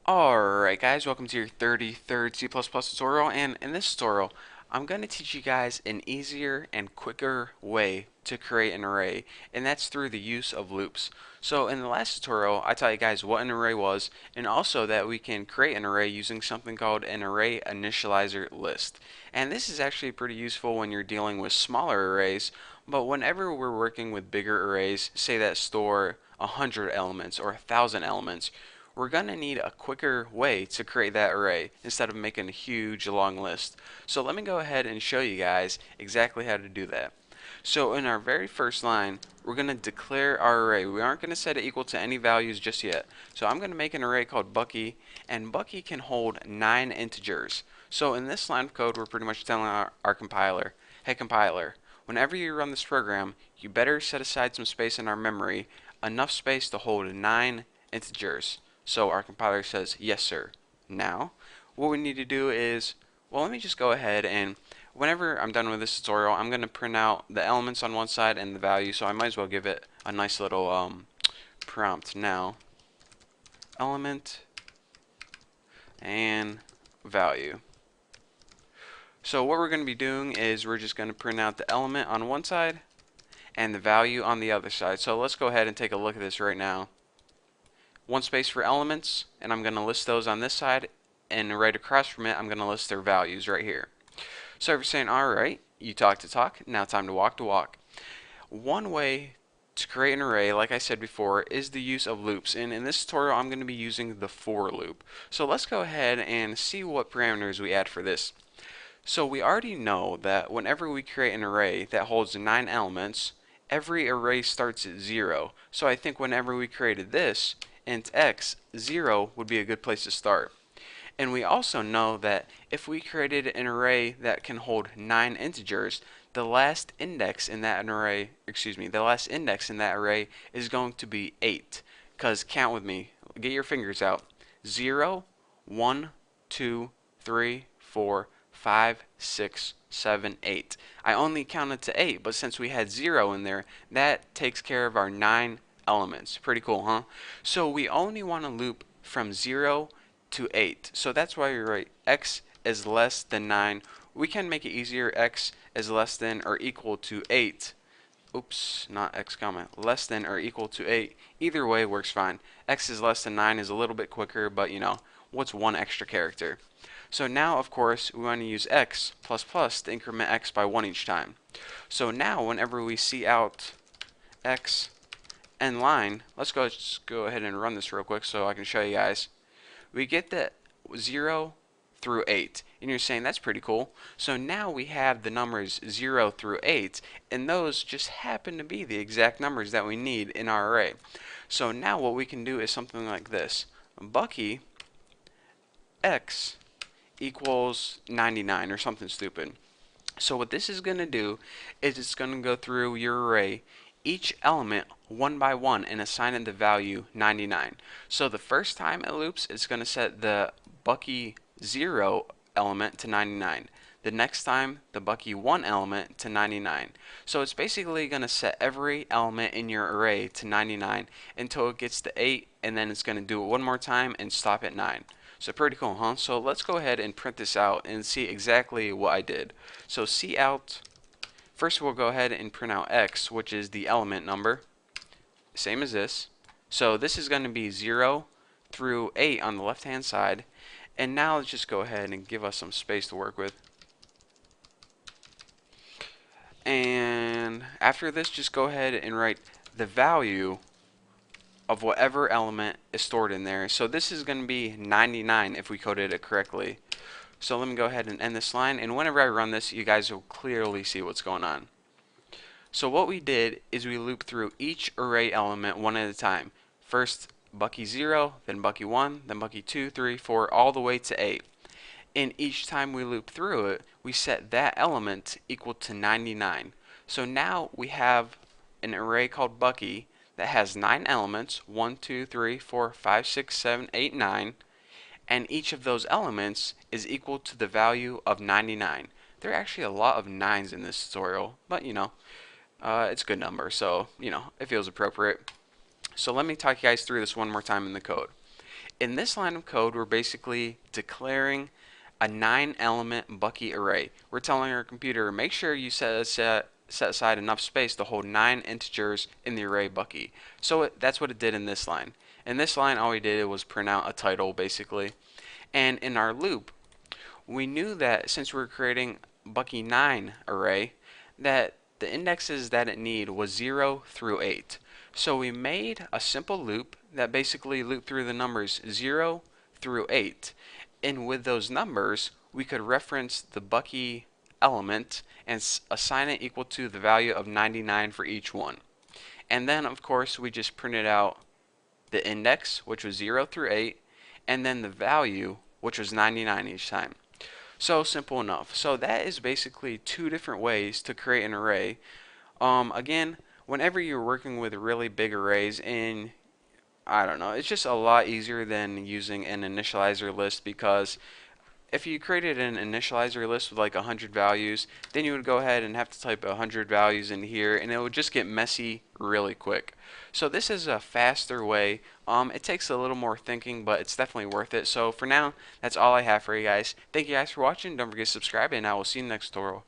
Alright guys, welcome to your 33rd C++ tutorial, and in this tutorial I'm going to teach you guys an easier and quicker way to create an array, and that's through the use of loops. So in the last tutorial I taught you guys what an array was, and also that we can create an array using something called an array initializer list. And this is actually pretty useful when you're dealing with smaller arrays, but whenever we're working with bigger arrays, say that store 100 elements or 1,000 elements, we're going to need a quicker way to create that array instead of making a huge long list. So let me go ahead and show you guys exactly how to do that. So in our very first line, we're going to declare our array. We aren't going to set it equal to any values just yet. So I'm going to make an array called Bucky, and Bucky can hold 9 integers. So in this line of code, we're pretty much telling our compiler, hey compiler, whenever you run this program, you better set aside some space in our memory, enough space to hold 9 integers. So our compiler says, yes sir. Now, what we need to do is, well, let me just go ahead and whenever I'm done with this tutorial, I'm going to print out the elements on one side and the value, so I might as well give it a nice little prompt now. Element and value. So what we're going to be doing is we're just going to print out the element on one side and the value on the other side. So let's go ahead and take a look at this right now. One space for elements, and I'm going to list those on this side, and right across from it I'm going to list their values right here. So if you're saying, alright, you talk to talk, now time to walk to walk. One way to create an array, like I said before, is the use of loops, and in this tutorial I'm going to be using the for loop. So let's go ahead and see what parameters we add for this. So we already know that whenever we create an array that holds 9 elements, every array starts at 0. So I think whenever we created this, int x, 0 would be a good place to start. And we also know that if we created an array that can hold 9 integers, the last index in that array, is going to be 8. Because count with me, get your fingers out. 0, 1, 2, 3, 4, 5, 6, 7, 8. I only counted to 8, but since we had 0 in there, that takes care of our 9 elements. Pretty cool, huh? So we only want to loop from 0 to 8. So that's why we write x is less than 9. We can make it easier. X is less than or equal to 8. Oops, not x comma. Less than or equal to 8. Either way works fine. X is less than 9 is a little bit quicker, but you know, what's one extra character? So now, of course, we want to use x plus plus to increment x by 1 each time. So now, whenever we see out x and line, just go ahead and run this real quick so I can show you guys. We get that 0 through 8, and you're saying that's pretty cool. So now we have the numbers 0 through 8, and those just happen to be the exact numbers that we need in our array. So now what we can do is something like this. Bucky x equals 99 or something stupid. So what this is going to do is it's going to go through your array, each element one by one, and assign it the value 99. So the first time it loops, it's going to set the Bucky 0 element to 99. The next time, the Bucky 1 element to 99. So it's basically going to set every element in your array to 99 until it gets to 8, and then it's going to do it one more time and stop at 9. So pretty cool, huh? So let's go ahead and print this out and see exactly what I did. So cout, first we'll go ahead and print out x, which is the element number, same as this. So this is going to be 0 through 8 on the left hand side. And now let's just go ahead and give us some space to work with. And after this, just go ahead and write the value of whatever element is stored in there. So this is going to be 99 if we coded it correctly. So let me go ahead and end this line, and whenever I run this, you guys will clearly see what's going on. So what we did is we looped through each array element one at a time. First Bucky 0, then Bucky 1, then Bucky 2, 3, 4, all the way to 8. And each time we loop through it, we set that element equal to 99. So now we have an array called Bucky that has 9 elements, 1, 2, 3, 4, 5, 6, 7, 8, 9, and each of those elements is equal to the value of 99. There are actually a lot of 9s in this tutorial, but you know, it's a good number, so you know, it feels appropriate. So let me talk you guys through this one more time in the code. In this line of code, we're basically declaring a 9-element Bucky array. We're telling our computer, make sure you set aside enough space to hold 9 integers in the array Bucky. So that's what it did in this line. In this line, all we did was print out a title, basically. And in our loop, we knew that since we were creating Bucky 9 array, that the indexes that it need was 0 through 8. So we made a simple loop that basically looped through the numbers 0 through 8. And with those numbers, we could reference the Bucky element and assign it equal to the value of 99 for each one. And then, of course, we just printed out the index, which was 0 through 8, and then the value, which was 99 each time. So simple enough. So that is basically two different ways to create an array. Again, whenever you're working with really big arrays, and I don't know, it's just a lot easier than using an initializer list, because if you created an initializer list with like 100 values, then you would go ahead and have to type 100 values in here, and it would just get messy really quick. So this is a faster way. It takes a little more thinking, but it's definitely worth it. So for now, that's all I have for you guys. Thank you guys for watching. Don't forget to subscribe, and I will see you in the next tutorial.